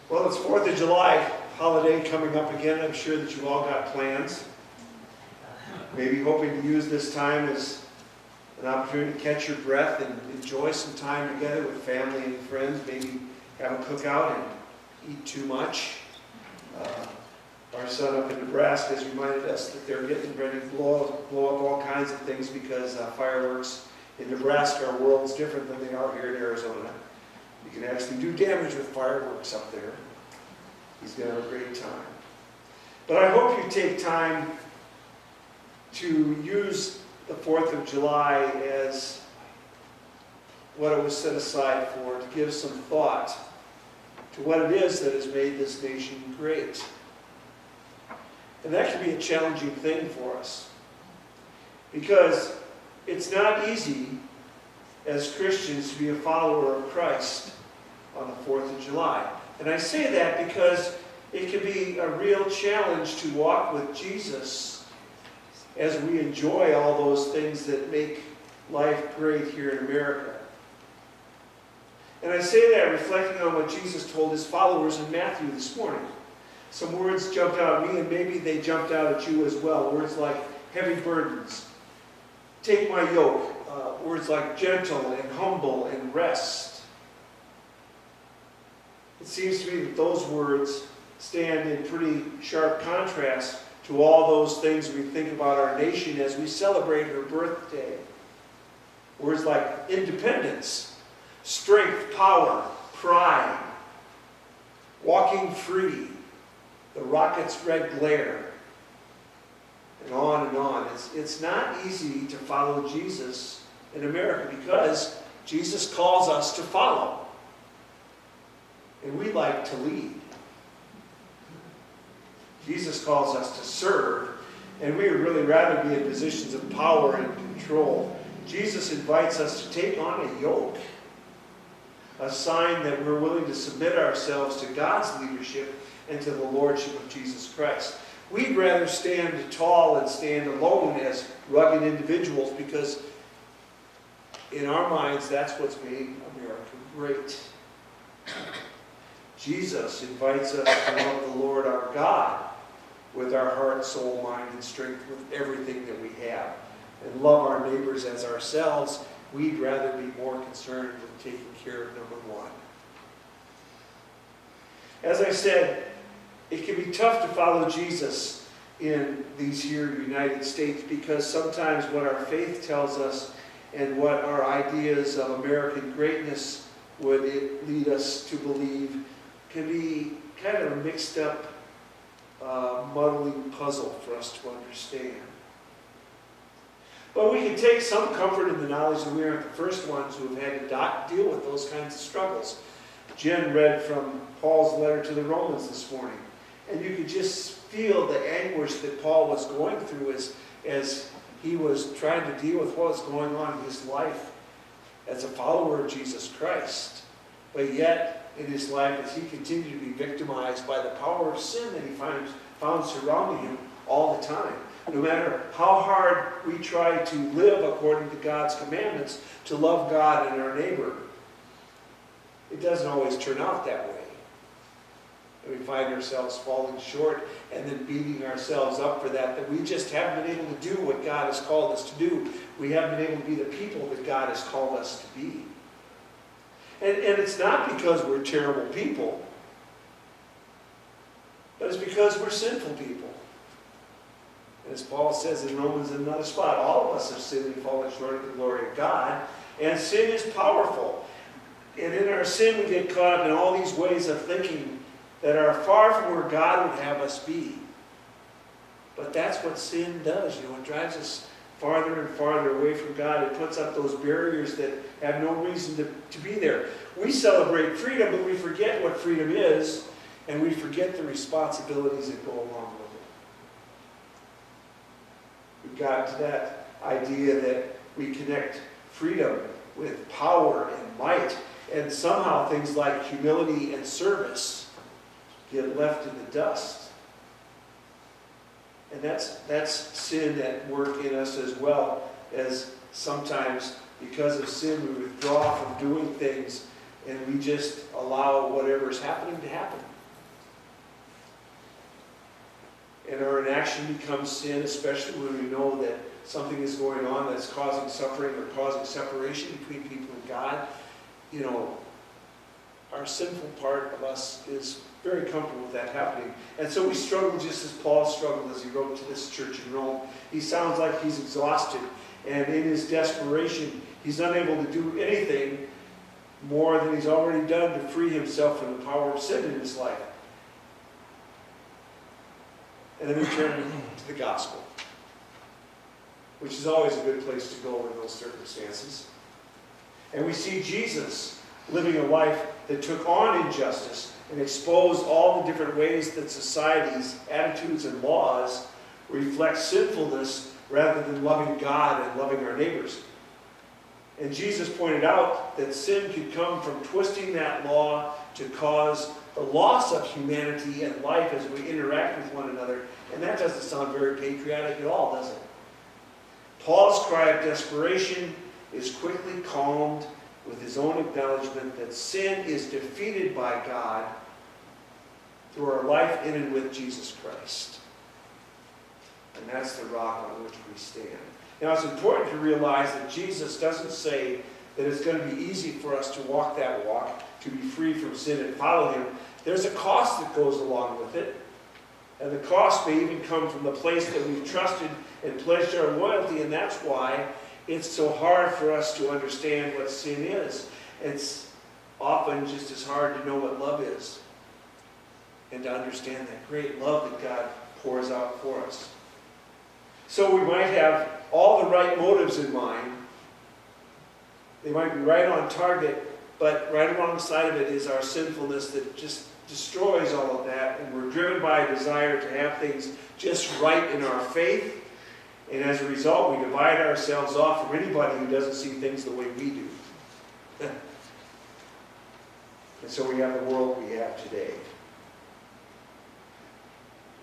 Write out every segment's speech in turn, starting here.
Well, it's 4th of July holiday coming up again. I'm sure that you all got plans. Maybe hoping to use this time as an opportunity to catch your breath and enjoy some time together with family and friends. Maybe have a cookout and eat too much. Our son up in Nebraska has reminded us that they're getting ready to blow up all kinds of things because fireworks in Nebraska are worlds different than they are here in Arizona. You can actually do damage with fireworks up there. He's going to have a great time. But I hope you take time to use the 4th of July as what it was set aside for, to give some thought to what it is that has made this nation great. And that can be a challenging thing for us, because it's not easy as Christians to be a follower of Christ on the 4th of July. And I say that because it can be a real challenge to walk with Jesus as we enjoy all those things that make life great here in America. And I say that reflecting on what Jesus told his followers in Matthew this morning. Some words jumped out at me, and maybe they jumped out at you as well. Words like heavy burdens, take my yoke. Words like gentle and humble and rest. It seems to me that those words stand in pretty sharp contrast to all those things we think about our nation as we celebrate her birthday. Words like independence, strength, power, pride, walking free, the rocket's red glare, and on and on. It's not easy to follow Jesus in America because Jesus calls us to follow. And we like to lead. Jesus calls us to serve, and we would really rather be in positions of power and control. Jesus invites us to take on a yoke, a sign that we're willing to submit ourselves to God's leadership and to the lordship of Jesus Christ. We'd rather stand tall and stand alone as rugged individuals because in our minds that's what's made America great. Jesus invites us to love the Lord our God with our heart, soul, mind, and strength, with everything that we have, and love our neighbors as ourselves. We'd rather be more concerned with taking care of number one. As I said, it can be tough to follow Jesus in these here United States because sometimes what our faith tells us and what our ideas of American greatness would lead us to believe can be kind of a mixed up, muddling puzzle for us to understand. But we can take some comfort in the knowledge that we aren't the first ones who have had to deal with those kinds of struggles. Jen read from Paul's letter to the Romans this morning, and you could just feel the anguish that Paul was going through as he was trying to deal with what was going on in his life as a follower of Jesus Christ. But yet, in his life, as he continued to be victimized by the power of sin that he found surrounding him all the time. No matter how hard we try to live according to God's commandments, to love God and our neighbor, it doesn't always turn out that way. And we find ourselves falling short and then beating ourselves up for that we just haven't been able to do what God has called us to do. We haven't been able to be the people that God has called us to be. And it's not because we're terrible people, but it's because we're sinful people. And as Paul says in Romans in another spot, all of us have sinned and fallen short of the glory of God, and sin is powerful. And in our sin we get caught up in all these ways of thinking that are far from where God would have us be. But that's what sin does. It drives us farther and farther away from God. It puts up those barriers that have no reason to be there. We celebrate freedom, but we forget what freedom is, and we forget the responsibilities that go along with it. We've got to that idea that we connect freedom with power and might, and somehow things like humility and service get left in the dust. And that's sin at work in us as well, as sometimes because of sin we withdraw from doing things and we just allow whatever is happening to happen. and our inaction becomes sin, especially when we know that something is going on that's causing suffering or causing separation between people and God, our sinful part of us is very comfortable with that happening. And so we struggle just as Paul struggled as he wrote to this church in Rome. He sounds like he's exhausted, and in his desperation, he's unable to do anything more than he's already done to free himself from the power of sin in his life. And then we turn to the gospel, which is always a good place to go in those circumstances. And we see Jesus living a life that took on injustice and exposed all the different ways that society's attitudes and laws reflect sinfulness rather than loving God and loving our neighbors. And Jesus pointed out that sin could come from twisting that law to cause the loss of humanity and life as we interact with one another. And that doesn't sound very patriotic at all, does it? Paul's cry of desperation is quickly calmed with his own acknowledgement that sin is defeated by God through our life in and with Jesus Christ. And that's the rock on which we stand. Now, it's important to realize that Jesus doesn't say that it's going to be easy for us to walk that walk, to be free from sin and follow him. There's a cost that goes along with it. And the cost may even come from the place that we've trusted and pledged our loyalty, and that's why it's so hard for us to understand what sin is. It's often just as hard to know what love is and to understand that great love that God pours out for us. So we might have all the right motives in mind. They might be right on target, but right alongside of it is our sinfulness that just destroys all of that, and we're driven by a desire to have things just right in our faith, and as a result we divide ourselves off from anybody who doesn't see things the way we do. And so we have the world we have today.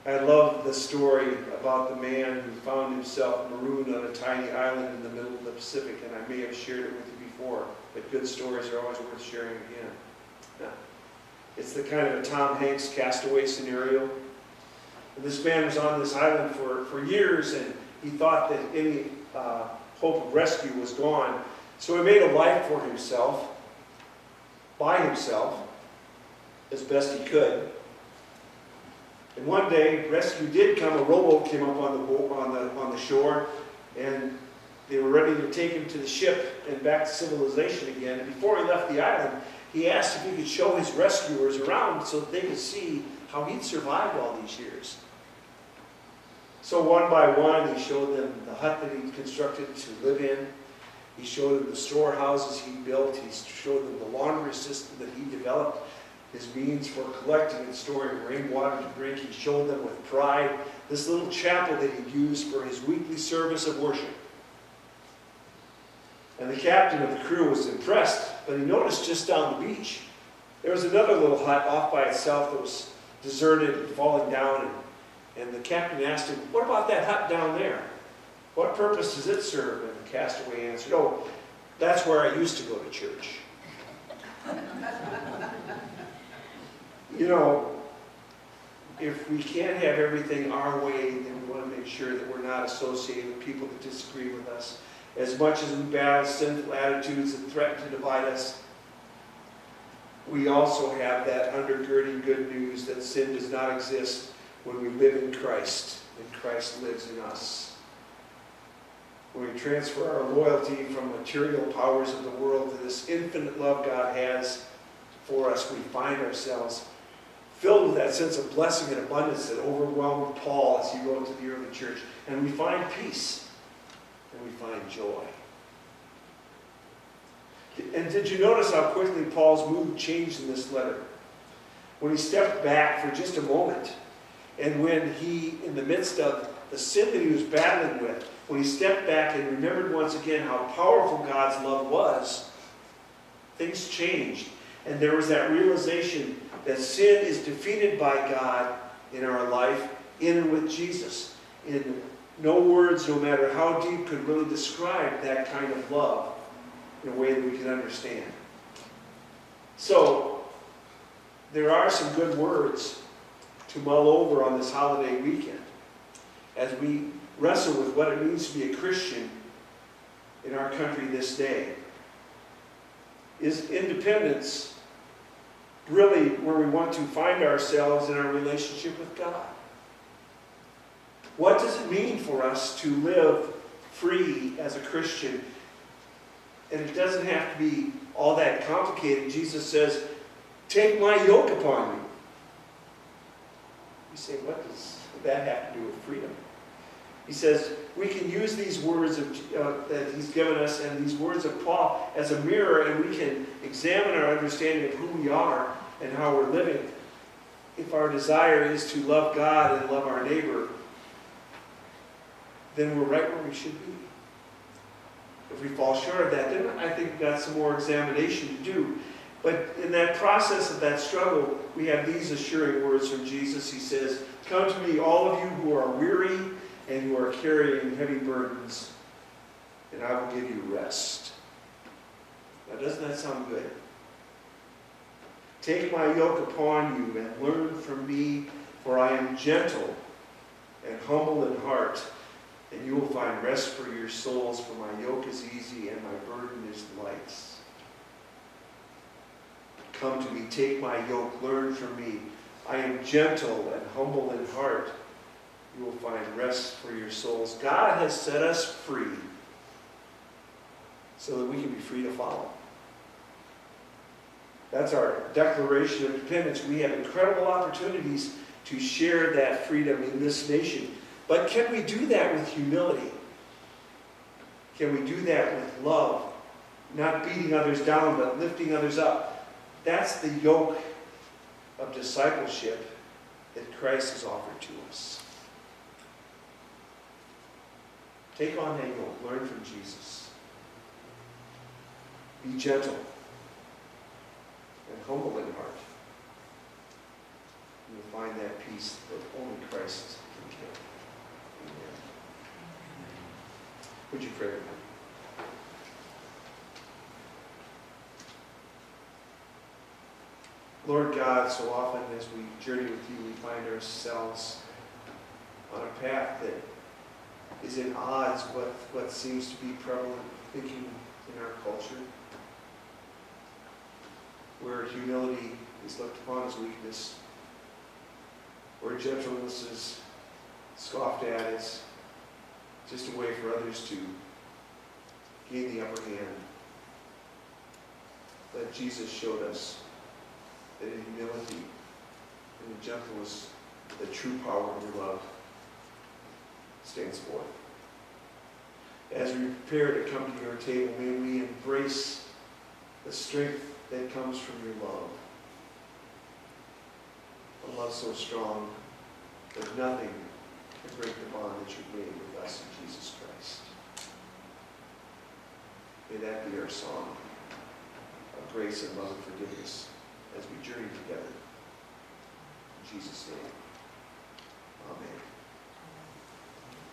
I love the story about the man who found himself marooned on a tiny island in the middle of the Pacific, and I may have shared it with you before, but good stories are always worth sharing again. It's the kind of a Tom Hanks castaway scenario. And this man was on this island for years, and he thought that any hope of rescue was gone. So he made a life for himself, by himself, as best he could. And one day, rescue did come. A rowboat came up on the shore, and they were ready to take him to the ship and back to civilization again. And before he left the island, he asked if he could show his rescuers around so that they could see how he'd survived all these years. So one by one, he showed them the hut that he'd constructed to live in. He showed them the storehouses he built. He showed them the laundry system that he developed, his means for collecting and storing rainwater to drink. He showed them with pride this little chapel that he'd used for his weekly service of worship. And the captain of the crew was impressed, but he noticed just down the beach, there was another little hut off by itself that was deserted and falling down. And the captain asked him, "What about that hut down there? What purpose does it serve?" And the castaway answered, "Oh, that's where I used to go to church." If we can't have everything our way, then we want to make sure that we're not associated with people that disagree with us. As much as we battle sinful attitudes that threaten to divide us, we also have that undergirding good news that sin does not exist when we live in Christ, and Christ lives in us. When we transfer our loyalty from material powers of the world to this infinite love God has for us, we find ourselves filled with that sense of blessing and abundance that overwhelmed Paul as he wrote to the early church. And we find peace, and we find joy. And did you notice how quickly Paul's mood changed in this letter? When he stepped back for just a moment, and when he, in the midst of the sin that he was battling with, when he stepped back and remembered once again how powerful God's love was, things changed. And there was that realization that sin is defeated by God in our life, in and with Jesus. In no words, no matter how deep, could really describe that kind of love in a way that we can understand. So, there are some good words to mull over on this holiday weekend. as we wrestle with what it means to be a Christian in our country this day. Is independence really where we want to find ourselves in our relationship with God? What does it mean for us to live free as a Christian? And it doesn't have to be all that complicated. Jesus says, take my yoke upon you. You say, what does that have to do with freedom? He says, we can use these words that he's given us and these words of Paul as a mirror, and we can examine our understanding of who we are and how we're living. If our desire is to love God and love our neighbor, then we're right where we should be. If we fall short of that, then I think we've got some more examination to do. But in that process of that struggle, we have these assuring words from Jesus. He says, come to me, all of you who are weary and who are carrying heavy burdens, and I will give you rest. Now, doesn't that sound good? Take my yoke upon you and learn from me, for I am gentle and humble in heart, and you will find rest for your souls, for my yoke is easy and my burden is light. Come to me, take my yoke, learn from me. I am gentle and humble in heart. You will find rest for your souls. God has set us free so that we can be free to follow. That's our declaration of dependence. We have incredible opportunities to share that freedom in this nation. But can we do that with humility? Can we do that with love? Not beating others down, but lifting others up. That's the yoke of discipleship that Christ has offered to us. Take on that yoke. Learn from Jesus. Be gentle and humble in heart. You'll find that peace that only Christ can give. Amen. Would you pray with me? Lord God, so often as we journey with you, we find ourselves on a path that is in odds with what seems to be prevalent thinking in our culture, where humility is looked upon as weakness, where gentleness is scoffed at as just a way for others to gain the upper hand. But Jesus showed us that in humility and in gentleness, the true power of your love stands forth. As we prepare to come to your table, may we embrace the strength that comes from your love. A love so strong that nothing can break the bond that you've made with us in Jesus Christ. May that be our song of grace and love and forgiveness as we journey together. In Jesus' name, amen.